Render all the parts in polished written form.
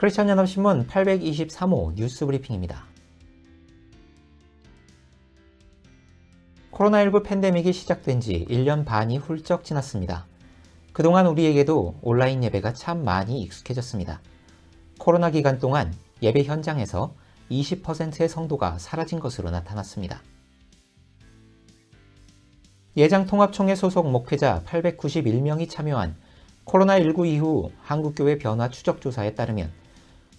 크리스천연합신문 823호 뉴스 브리핑입니다. 코로나19 팬데믹이 시작된 지 1년 반이 훌쩍 지났습니다. 그동안 우리에게도 온라인 예배가 참 많이 익숙해졌습니다. 코로나 기간 동안 예배 현장에서 20%의 성도가 사라진 것으로 나타났습니다. 예장통합총회 소속 목회자 891명이 참여한 코로나19 이후 한국교회 변화 추적조사에 따르면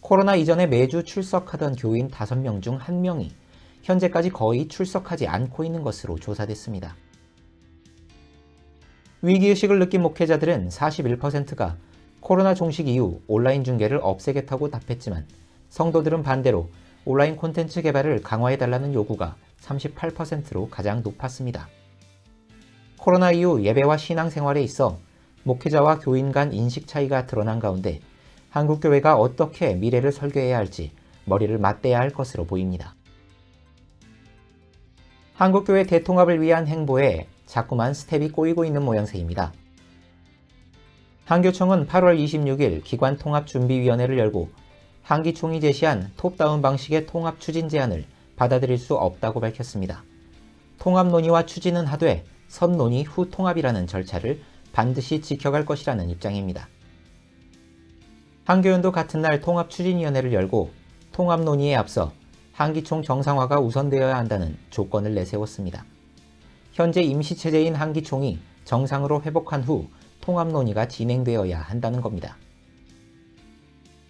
코로나 이전에 매주 출석하던 교인 5명 중 1명이 현재까지 거의 출석하지 않고 있는 것으로 조사됐습니다. 위기의식을 느낀 목회자들은 41%가 코로나 종식 이후 온라인 중계를 없애겠다고 답했지만 성도들은 반대로 온라인 콘텐츠 개발을 강화해달라는 요구가 38%로 가장 높았습니다. 코로나 이후 예배와 신앙생활에 있어 목회자와 교인 간 인식 차이가 드러난 가운데 한국교회가 어떻게 미래를 설계해야 할지 머리를 맞대야 할 것으로 보입니다. 한국교회 대통합을 위한 행보에 자꾸만 스텝이 꼬이고 있는 모양새입니다. 한교총은 8월 26일 기관통합준비위원회를 열고 한기총이 제시한 톱다운 방식의 통합 추진 제안을 받아들일 수 없다고 밝혔습니다. 통합 논의와 추진은 하되 선논의 후 통합이라는 절차를 반드시 지켜갈 것이라는 입장입니다. 한교연도 같은 날 통합추진위원회를 열고 통합 논의에 앞서 한기총 정상화가 우선되어야 한다는 조건을 내세웠습니다. 현재 임시체제인 한기총이 정상으로 회복한 후 통합 논의가 진행되어야 한다는 겁니다.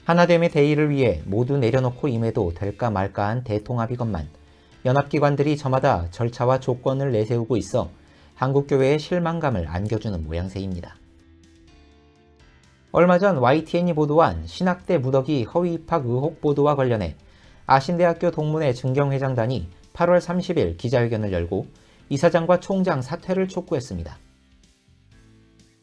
하나됨의 대의를 위해 모두 내려놓고 임해도 될까 말까한 대통합이건만 연합기관들이 저마다 절차와 조건을 내세우고 있어 한국교회의 실망감을 안겨주는 모양새입니다. 얼마 전 YTN이 보도한 신학대 무더기 허위 입학 의혹 보도와 관련해 아신대학교 동문회 증경회장단이 8월 30일 기자회견을 열고 이사장과 총장 사퇴를 촉구했습니다.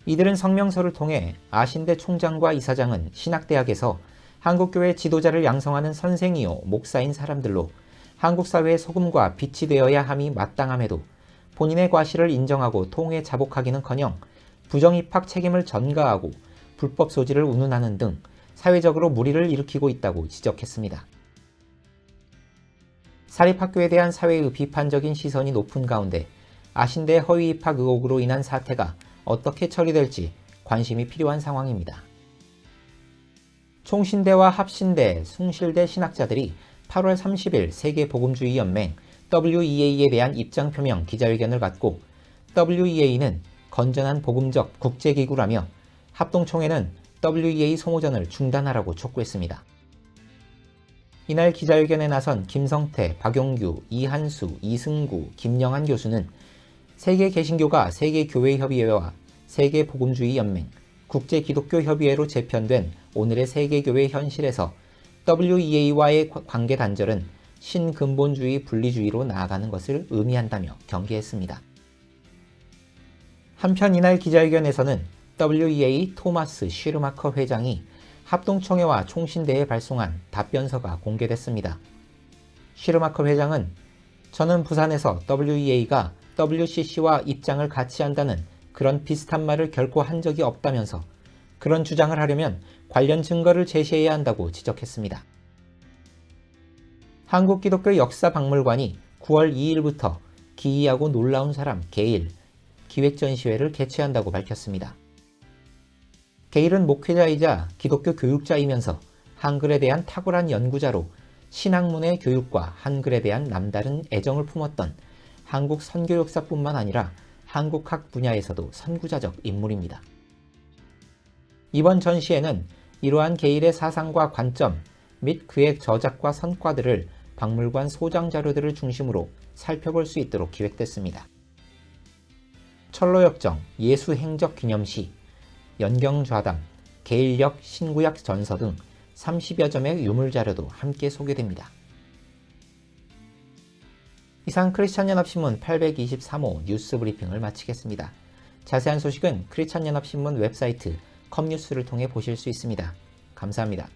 이들은 성명서를 통해 아신대 총장과 이사장은 신학대학에서 한국교회 지도자를 양성하는 선생이요 목사인 사람들로 한국사회의 소금과 빛이 되어야 함이 마땅함에도 본인의 과실을 인정하고 통에 자복하기는커녕 부정입학 책임을 전가하고 불법 소지를 운운하는 등 사회적으로 물의를 일으키고 있다고 지적했습니다. 사립학교에 대한 사회의 비판적인 시선이 높은 가운데 아신대 허위 입학 의혹으로 인한 사태가 어떻게 처리될지 관심이 필요한 상황입니다. 총신대와 합신대, 숭실대 신학자들이 8월 30일 세계복음주의연맹 WEA에 대한 입장 표명 기자회견을 갖고 WEA는 건전한 복음적 국제기구라며 합동총회는 WEA 소모전을 중단하라고 촉구했습니다. 이날 기자회견에 나선 김성태, 박용규, 이한수, 이승구, 김영한 교수는 세계개신교가 세계교회협의회와 세계복음주의연맹, 국제기독교협의회로 재편된 오늘의 세계교회 현실에서 WEA와의 관계 단절은 신근본주의 분리주의로 나아가는 것을 의미한다며 경계했습니다. 한편 이날 기자회견에서는 WEA 토마스 쉬르마커 회장이 합동총회와 총신대에 발송한 답변서가 공개됐습니다. 쉬르마커 회장은 저는 부산에서 WEA가 WCC와 입장을 같이 한다는 그런 비슷한 말을 결코 한 적이 없다면서 그런 주장을 하려면 관련 증거를 제시해야 한다고 지적했습니다. 한국기독교 역사박물관이 9월 2일부터 기이하고 놀라운 사람 게일 기획전시회를 개최한다고 밝혔습니다. 게일은 목회자이자 기독교 교육자이면서 한글에 대한 탁월한 연구자로 신학문의 교육과 한글에 대한 남다른 애정을 품었던 한국 선교 역사뿐만 아니라 한국학 분야에서도 선구자적 인물입니다. 이번 전시회는 이러한 게일의 사상과 관점 및 그의 저작과 성과들을 박물관 소장 자료들을 중심으로 살펴볼 수 있도록 기획됐습니다. 철로역정, 예수행적기념시, 연경좌담, 게일역 신구약 전서 등 30여 점의 유물자료도 함께 소개됩니다. 이상 크리스천연합신문 823호 뉴스 브리핑을 마치겠습니다. 자세한 소식은 크리스천연합신문 웹사이트 컴뉴스를 통해 보실 수 있습니다. 감사합니다.